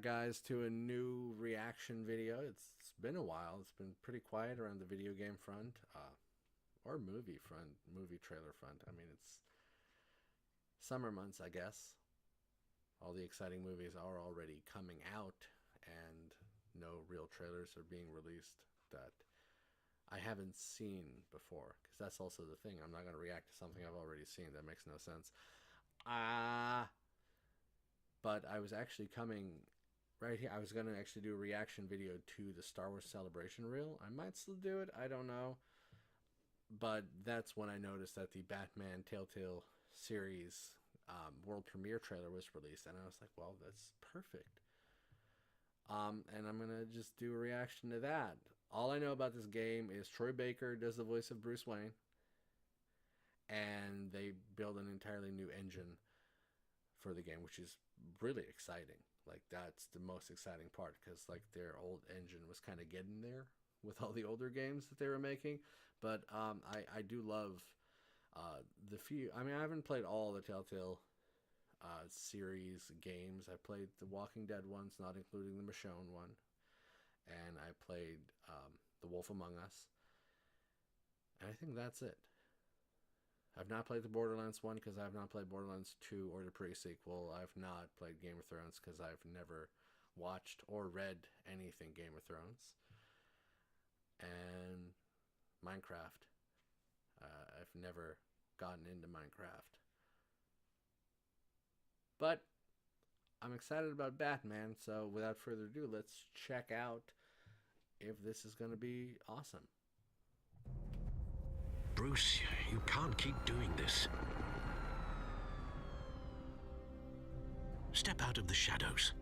back, guys, to a new reaction video. It's been a while. It's been pretty quiet around the video game front, or movie front, movie trailer front. I mean, it's summer months, I guess. All the exciting movies are already coming out, and no real trailers are being released that I haven't seen before. Because that's also the thing. I'm not going to react to something I've already seen. That makes no sense. But I was actually coming right here. I was going to actually do a reaction video to the Star Wars Celebration reel. I might still do it. I don't know. But that's when I noticed that the Batman Telltale series world premiere trailer was released. And I was like, well, that's perfect. And I'm going to just do a reaction to that. All I know about this game is Troy Baker does the voice of Bruce Wayne. And they build an entirely new engine for the game, which is really exciting. Like, that's the most exciting part, because like their old engine was kind of getting there with all the older games that they were making. But I do love the few. I mean, I haven't played all the Telltale series games. I played the Walking Dead ones, not including the Michonne one, and I played The Wolf Among Us, and I think that's it. I've not played the Borderlands 1 because I've not played Borderlands 2 or the pre-sequel. I've not played Game of Thrones because I've never watched or read anything Game of Thrones. And Minecraft. I've never gotten into Minecraft. But I'm excited about Batman, so without further ado, let's check out if this is going to be awesome. Bruce, you can't keep doing this. Step out of the shadows.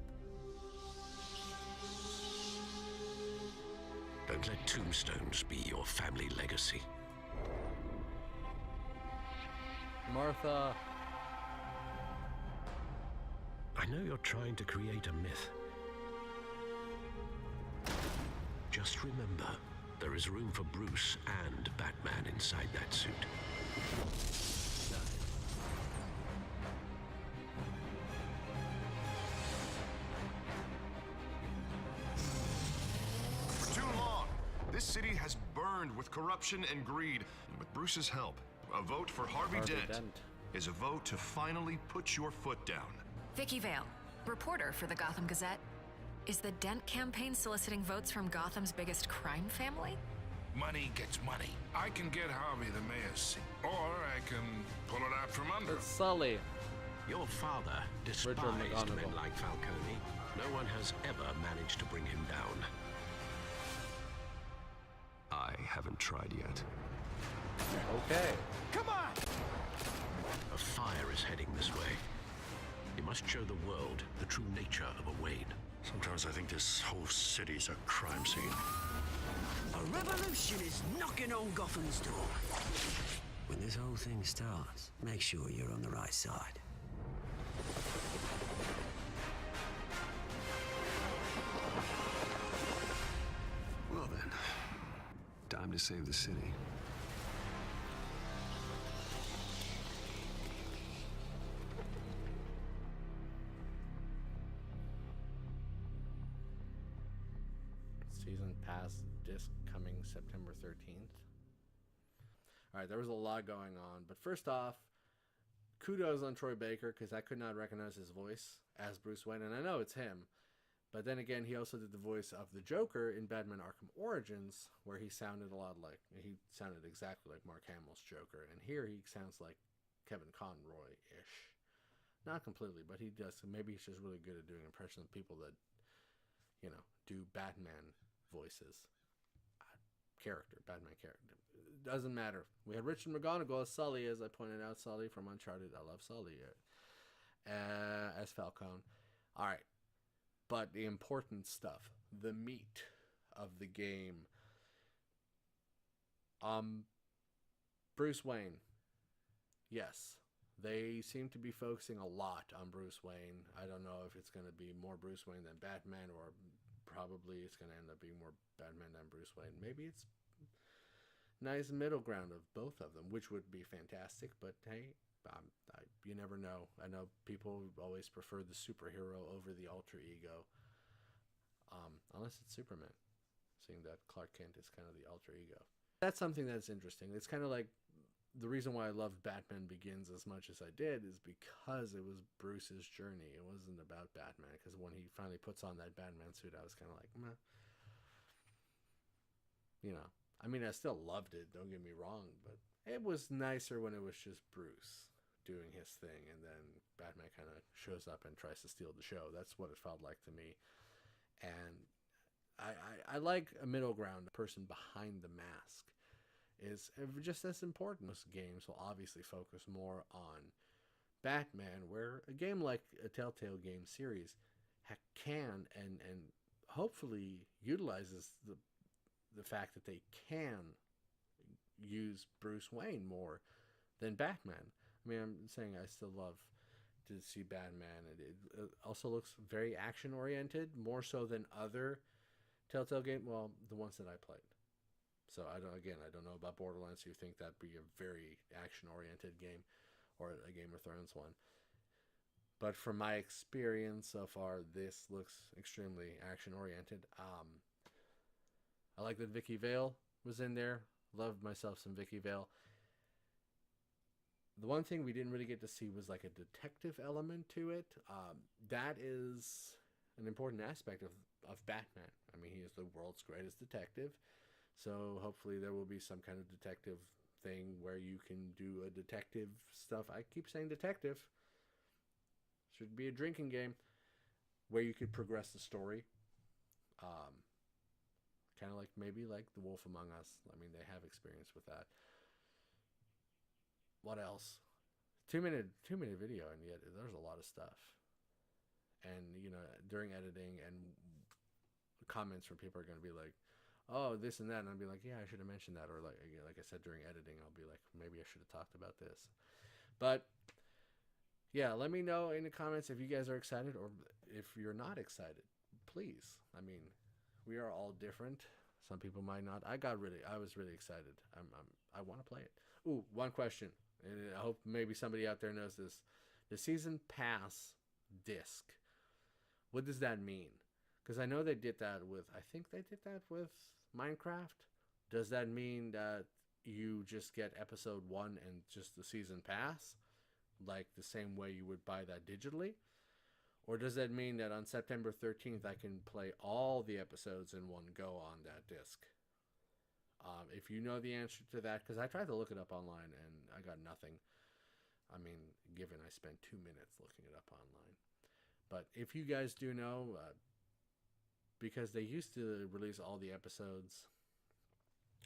Don't let tombstones be your family legacy. Martha. I know you're trying to create a myth. Just remember, there is room for Bruce and Batman inside that suit. For too long, this city has burned with corruption and greed. And with Bruce's help, a vote for Harvey Dent is a vote to finally put your foot down. Vicky Vale, reporter for the Gotham Gazette. Is the Dent campaign soliciting votes from Gotham's biggest crime family? Money gets money. I can get Harvey the mayor's seat, or I can pull it out from under It's him. Sully. Your father despised men like Falcone. No one has ever managed to bring him down. I haven't tried yet. Okay. Come on! A fire is heading this way. You must show the world the true nature of a Wayne. Sometimes I think this whole city's a crime scene. A revolution is knocking on Gotham's door. When this whole thing starts, make sure you're on the right side. Well then, time to save the city. Season pass disc coming September 13th. All right, there was a lot going on, but first off, kudos on Troy Baker, because I could not recognize his voice as Bruce Wayne, and I know it's him, but then again, he also did the voice of the Joker in Batman Arkham Origins, where he sounded exactly like Mark Hamill's Joker, and here he sounds like Kevin Conroy-ish. Not completely, but he does. Maybe he's just really good at doing impressions of people that, do Batman voices. Batman character. Doesn't matter. We had Richard McGonigal as Sully, as I pointed out. Sully from Uncharted. I love Sully as Falcone. All right. But the important stuff, the meat of the game. Bruce Wayne. Yes. They seem to be focusing a lot on Bruce Wayne. I don't know if it's going to be more Bruce Wayne than Batman, or probably it's going to end up being more Batman than Bruce Wayne. Maybe it's nice middle ground of both of them, which would be fantastic. But hey, you never know. I know people always prefer the superhero over the alter ego. unless it's Superman, seeing that Clark Kent is kind of the alter ego. That's something that's interesting. It's kind of like the reason why I loved Batman Begins as much as I did is because it was Bruce's journey. It wasn't about Batman, because when he finally puts on that Batman suit, I was kind of like, meh. You know, I mean, I still loved it, don't get me wrong, but it was nicer when it was just Bruce doing his thing, and then Batman kind of shows up and tries to steal the show. That's what it felt like to me. And I like a middle ground. The person behind the mask is just as important. Most games will obviously focus more on Batman, where a game like a Telltale game series can and hopefully utilizes the fact that they can use Bruce Wayne more than Batman. I mean, I'm saying I still love to see Batman. It also looks very action oriented, more so than other Telltale games. Well, the ones that I played. So I don't know about Borderlands. You think that'd be a very action oriented game, or a Game of Thrones one. But from my experience so far, this looks extremely action oriented. I like that Vicky Vale was in there. Loved myself some Vicky Vale. The one thing we didn't really get to see was like a detective element to it. That is an important aspect of Batman. I mean, he is the world's greatest detective. So hopefully there will be some kind of detective thing where you can do a detective stuff. I keep saying detective. Should be a drinking game where you could progress the story. Kind of like maybe like The Wolf Among Us. I mean, they have experience with that. What else? 2-minute video, and yet there's a lot of stuff. And you know, during editing and comments from people are going to be like, "Oh, this and that," and I'll be like, "Yeah, I should have mentioned that." Or like I said, during editing, I'll be like, "Maybe I should have talked about this." But yeah, let me know in the comments if you guys are excited or if you're not excited. Please, I mean, we are all different. Some people might not. I was really excited. I want to play it. Ooh, one question, and I hope maybe somebody out there knows this. The season pass disc. What does that mean? Because I know they did that with. I think they did that with Minecraft. Does that mean that you just get episode 1 and just the season pass, like the same way you would buy that digitally? Or does that mean that on September 13th I can play all the episodes in one go on that disc? If you know the answer to that, because I tried to look it up online and I got nothing. I mean, given I spent 2 minutes looking it up online. But if you guys do know, because they used to release all the episodes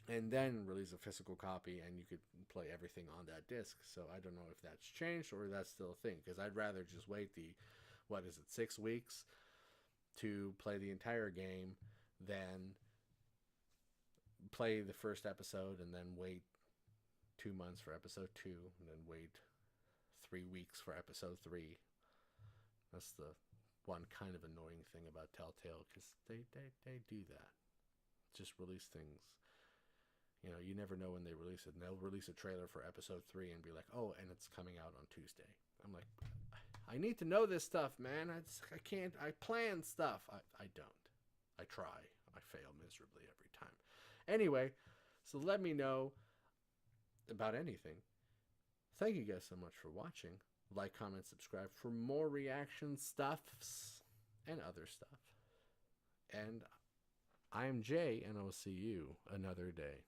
and then release a physical copy and you could play everything on that disc. So I don't know if that's changed or that's still a thing, because I'd rather just wait 6 weeks to play the entire game than play the first episode and then wait 2 months for episode 2 and then wait 3 weeks for episode 3. That's the one kind of annoying thing about Telltale, because they do that. Just release things. You know, you never know when they release it. And they'll release a trailer for episode 3 and be like, "Oh, and it's coming out on Tuesday." I'm like, I need to know this stuff, man. I can't. I plan stuff. I don't. I try. I fail miserably every time. Anyway, so let me know about anything. Thank you guys so much for watching. Like, comment, subscribe for more reaction stuffs and other stuff. And I am Jay, and I will see you another day.